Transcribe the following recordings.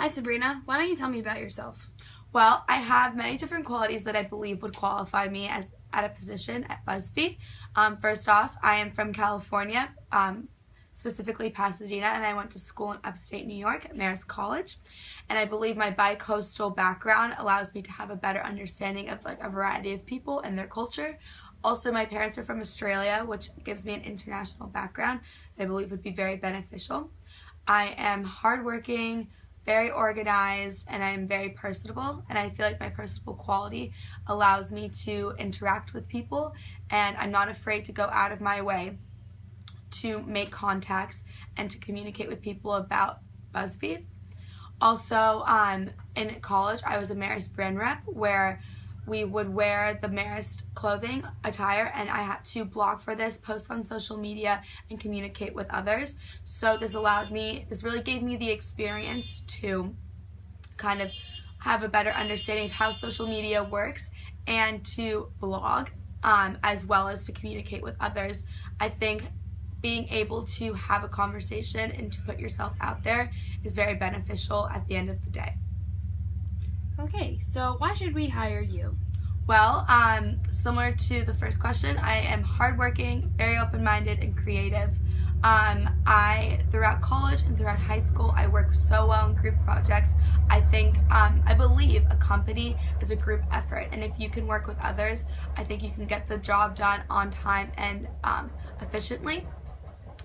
Hi Sabrina, why don't you tell me about yourself? Well, I have many different qualities that I believe would qualify me as at a position at BuzzFeed. First off, I am from California, specifically Pasadena, and I went to school in upstate New York at Marist College. And I believe my bi-coastal background allows me to have a better understanding of a variety of people and their culture. Also, my parents are from Australia, which gives me an international background that I believe would be very beneficial. I am hardworking, very organized, and I am very personable, and I feel like my personable quality allows me to interact with people, and I'm not afraid to go out of my way to make contacts and to communicate with people about BuzzFeed. Also, in college, I was a Marist brand rep where we would wear the Marist clothing attire, and I had to blog for this, post on social media, and communicate with others. So this really gave me the experience to kind of have a better understanding of how social media works and to blog, as well as to communicate with others. I think being able to have a conversation and to put yourself out there is very beneficial at the end of the day. Okay, so why should we hire you? Well, similar to the first question, I am hardworking, very open-minded, and creative. Throughout college and throughout high school, I work so well in group projects. I believe a company is a group effort, and if you can work with others, I think you can get the job done on time and efficiently.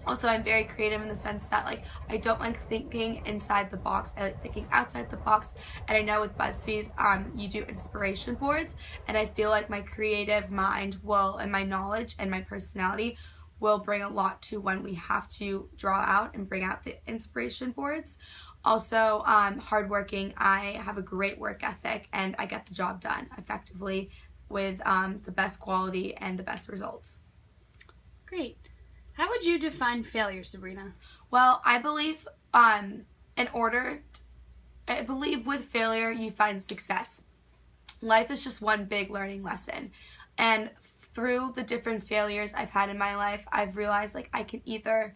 Also, I'm very creative in the sense that I don't like thinking inside the box. I like thinking outside the box. And I know with BuzzFeed, you do inspiration boards, and I feel like my creative mind and my knowledge and my personality will bring a lot to when we have to draw out and bring out the inspiration boards. Also, hardworking. I have a great work ethic, and I get the job done effectively with the best quality and the best results. Great. How would you define failure, Sabrina? Well, I believe with failure you find success. Life is just one big learning lesson. And through the different failures I've had in my life, I've realized I can either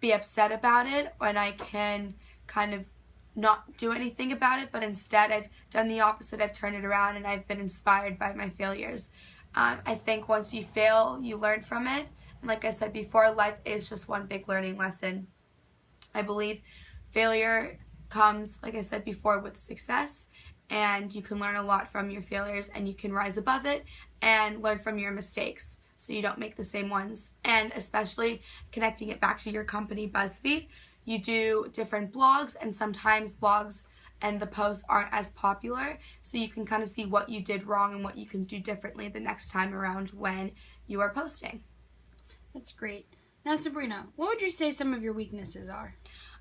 be upset about it, and I can kind of not do anything about it, but instead I've done the opposite. I've turned it around, and I've been inspired by my failures. I think once you fail, you learn from it. And like I said before, life is just one big learning lesson. I believe failure comes, like I said before, with success, and you can learn a lot from your failures, and you can rise above it and learn from your mistakes so you don't make the same ones. And especially connecting it back to your company, BuzzFeed, you do different blogs, and sometimes blogs and the posts aren't as popular, so you can kind of see what you did wrong and what you can do differently the next time around when you are posting. That's great. Now, Sabrina, what would you say some of your weaknesses are?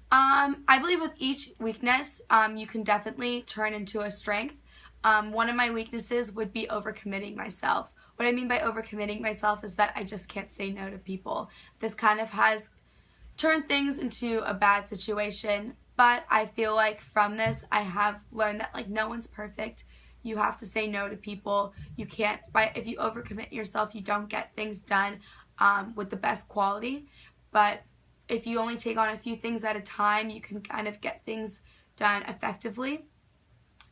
I believe with each weakness, you can definitely turn into a strength. One of my weaknesses would be overcommitting myself. What I mean by overcommitting myself is that I just can't say no to people. This kind of has turned things into a bad situation, but I feel like from this, I have learned that no one's perfect. You have to say no to people. You can't, if you overcommit yourself, you don't get things done with the best quality. But if you only take on a few things at a time, you can kind of get things done effectively.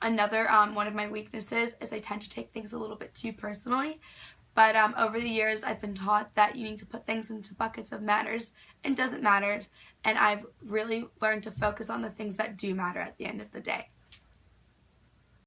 Another one of my weaknesses is I tend to take things a little bit too personally. But over the years, I've been taught that you need to put things into buckets of matters and doesn't matter. And I've really learned to focus on the things that do matter at the end of the day.